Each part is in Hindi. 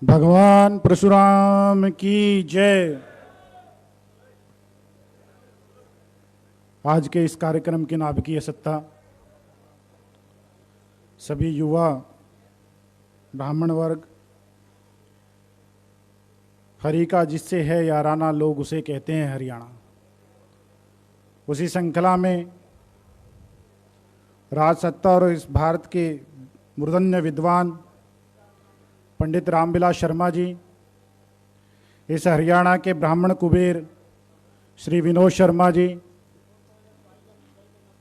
भगवान परशुराम की जय। आज के इस कार्यक्रम की नाभिकीय सत्ता सभी युवा ब्राह्मण वर्ग, हरि का जिससे है याराना लोग उसे कहते हैं हरियाणा। उसी श्रृंखला में राज सत्ता और इस भारत के मूर्धन्य विद्वान पंडित रामविलास शर्मा जी, इस हरियाणा के ब्राह्मण कुबेर श्री विनोद शर्मा जी,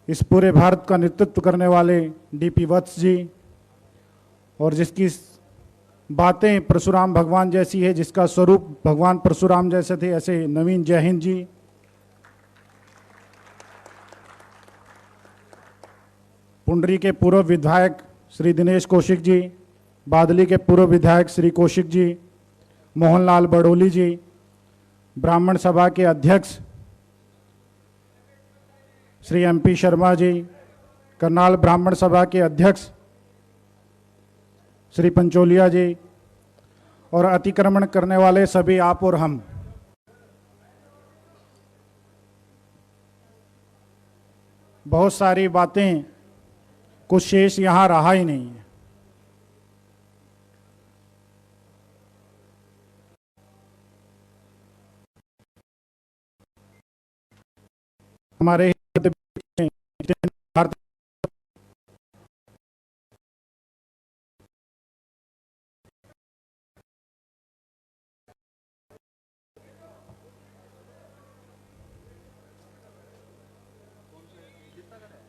इस पूरे भारत का नेतृत्व करने वाले डीपी वत्स जी, और जिसकी बातें परशुराम भगवान जैसी है, जिसका स्वरूप भगवान परशुराम जैसे थे, ऐसे नवीन जय हिंद जी, पुंडरी के पूर्व विधायक श्री दिनेश कौशिक जी, बादली के पूर्व विधायक श्री कौशिक जी, मोहनलाल बड़ोली जी, ब्राह्मण सभा के अध्यक्ष श्री एमपी शर्मा जी, करनाल ब्राह्मण सभा के अध्यक्ष श्री पंचोलिया जी, और अतिक्रमण करने वाले सभी आप और हम। बहुत सारी बातें, कुछ शेष यहाँ रहा ही नहीं है। हमारे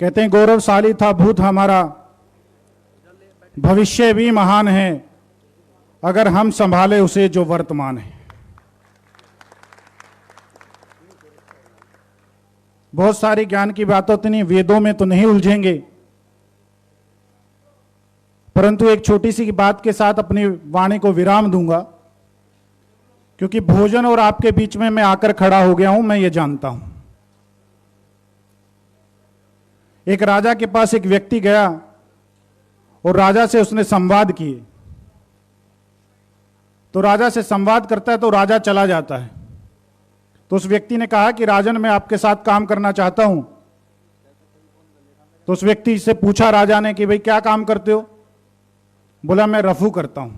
कहते हैं गौरवशाली था भूत हमारा, भविष्य भी महान है, अगर हम संभाले उसे जो वर्तमान है। बहुत सारी ज्ञान की बातों तो नहीं, वेदों में तो नहीं उलझेंगे, परंतु एक छोटी सी बात के साथ अपनी वाणी को विराम दूंगा, क्योंकि भोजन और आपके बीच में मैं आकर खड़ा हो गया हूं, मैं ये जानता हूं। एक राजा के पास एक व्यक्ति गया और राजा से उसने संवाद किए। तो राजा से संवाद करता है तो राजा चला जाता है। तो उस व्यक्ति ने कहा कि राजन, मैं आपके साथ काम करना चाहता हूं। तो उस व्यक्ति से पूछा राजा ने कि भाई क्या काम करते हो? बोला मैं रफू करता हूं।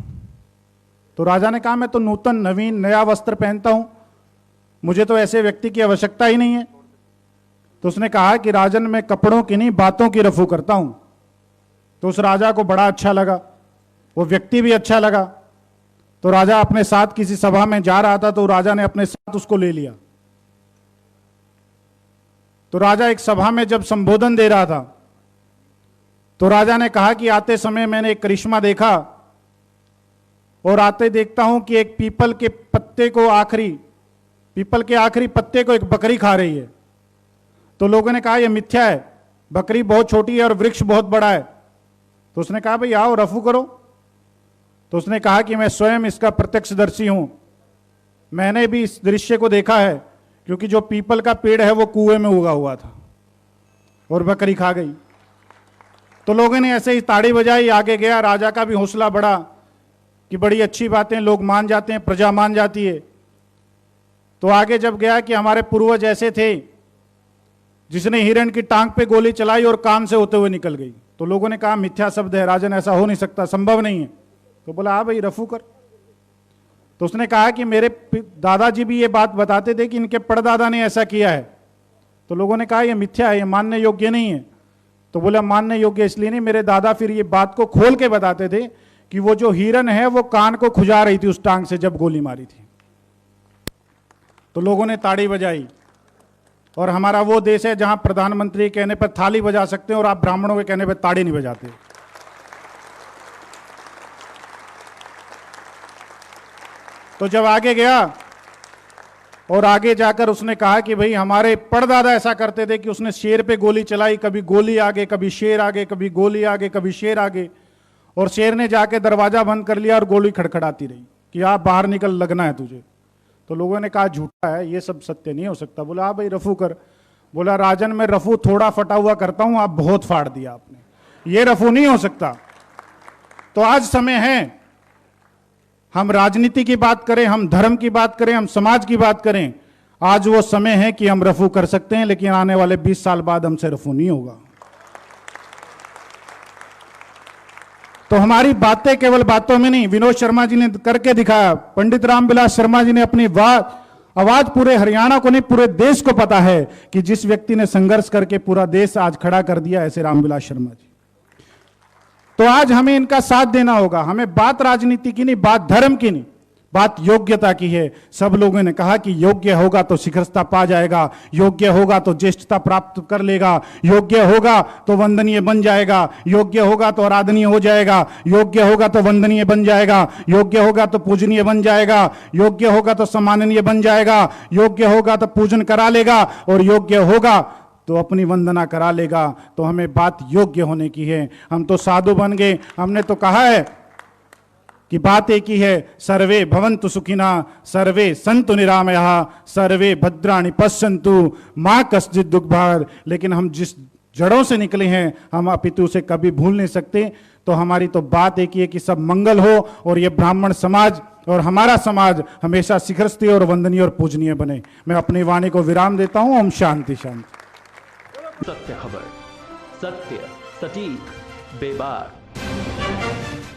तो राजा ने कहा मैं तो नूतन नवीन नया वस्त्र पहनता हूं, मुझे तो ऐसे व्यक्ति की आवश्यकता ही नहीं है। तो उसने कहा कि राजन, मैं कपड़ों की नहीं बातों की रफू करता हूं। तो उस राजा को बड़ा अच्छा लगा, वो व्यक्ति भी अच्छा लगा। तो राजा अपने साथ किसी सभा में जा रहा था, तो राजा ने अपने साथ उसको ले लिया। तो राजा एक सभा में जब संबोधन दे रहा था, तो राजा ने कहा कि आते समय मैंने एक करिश्मा देखा, और आते देखता हूं कि एक पीपल के आखिरी पत्ते को एक बकरी खा रही है। तो लोगों ने कहा यह मिथ्या है, बकरी बहुत छोटी है और वृक्ष बहुत बड़ा है। तो उसने कहा भाई आओ रफू करो। तो उसने कहा कि मैं स्वयं इसका प्रत्यक्षदर्शी हूं, मैंने भी इस दृश्य को देखा है, क्योंकि जो पीपल का पेड़ है वो कुएं में उगा हुआ था और बकरी खा गई। तो लोगों ने ऐसे ही ताड़ी बजाई, आगे गया। राजा का भी हौसला बढ़ा कि बड़ी अच्छी बातें लोग मान जाते हैं, प्रजा मान जाती है। तो आगे जब गया कि हमारे पूर्वज ऐसे थे जिसने हिरण की टांग पे गोली चलाई और कान से होते हुए निकल गई। तो लोगों ने कहा मिथ्या शब्द है राजन, ऐसा हो नहीं सकता, संभव नहीं है। तो बोला हाँ भाई रफू कर। तो उसने कहा कि मेरे दादाजी भी ये बात बताते थे कि इनके परदादा ने ऐसा किया है। तो लोगों ने कहा ये मिथ्या है, ये मानने योग्य नहीं है। तो बोला मानने योग्य इसलिए नहीं, मेरे दादा फिर ये बात को खोल के बताते थे कि वो जो हिरण है वो कान को खुजा रही थी उस टांग से जब गोली मारी थी। तो लोगों ने ताड़ी बजाई। और हमारा वो देश है जहां प्रधानमंत्री के कहने पर थाली बजा सकते हैं और आप ब्राह्मणों के कहने पर ताड़ी नहीं बजाते। तो जब आगे गया और आगे जाकर उसने कहा कि भाई हमारे परदादा ऐसा करते थे कि उसने शेर पे गोली चलाई, कभी गोली आगे, कभी शेर आगे, कभी गोली आगे, कभी शेर आगे, और शेर ने जाके दरवाजा बंद कर लिया और गोली खड़खड़ाती रही कि आप बाहर निकल, लगना है तुझे। तो लोगों ने कहा झूठा है, ये सब सत्य नहीं हो सकता। बोला हाँ भाई रफू कर। बोला राजन, मैं रफू थोड़ा फटा हुआ करता हूं, आप बहुत फाड़ दिया आपने, ये रफू नहीं हो सकता। तो आज समय है हम राजनीति की बात करें, हम धर्म की बात करें, हम समाज की बात करें, आज वो समय है कि हम रफू कर सकते हैं, लेकिन आने वाले 20 साल बाद हमसे रफू नहीं होगा। तो हमारी बातें केवल बातों में नहीं, विनोद शर्मा जी ने करके दिखाया, पंडित रामविलास शर्मा जी ने अपनी आवाज पूरे हरियाणा को नहीं पूरे देश को पता है कि जिस व्यक्ति ने संघर्ष करके पूरा देश आज खड़ा कर दिया, ऐसे रामविलास शर्मा जी। तो आज हमें इनका साथ देना होगा। हमें बात राजनीति की नहीं, बात धर्म की नहीं, बात योग्यता की है। सब लोगों ने कहा कि योग्य होगा तो शिखरता पा जाएगा, योग्य होगा तो ज्येष्ठता प्राप्त कर लेगा, योग्य होगा तो वंदनीय बन जाएगा, योग्य होगा तो आराधनीय हो जाएगा, योग्य होगा तो वंदनीय बन जाएगा, योग्य होगा तो पूजनीय बन जाएगा, योग्य होगा तो सम्माननीय बन जाएगा, योग्य होगा तो पूजन करा लेगा, और योग्य होगा तो अपनी वंदना करा लेगा। तो हमें बात योग्य होने की है। हम तो साधु बन गए। हमने तो कहा है कि बात एक ही है, सर्वे भवन्तु सुखिना, सर्वे सन्तु निरामयाः, सर्वे भद्राणि पश्यन्तु मां कश्चित् दुःखभाग्। लेकिन हम जिस जड़ों से निकले हैं, हम अपितु उसे कभी भूल नहीं सकते। तो हमारी तो बात एक ही है कि सब मंगल हो, और ये ब्राह्मण समाज और हमारा समाज हमेशा शिखरस्थी और वंदनीय और पूजनीय बने। मैं अपनी वाणी को विराम देता हूं। ओम शांति शांति। सत्य खबर, सत्य, सटीक, बेबाक।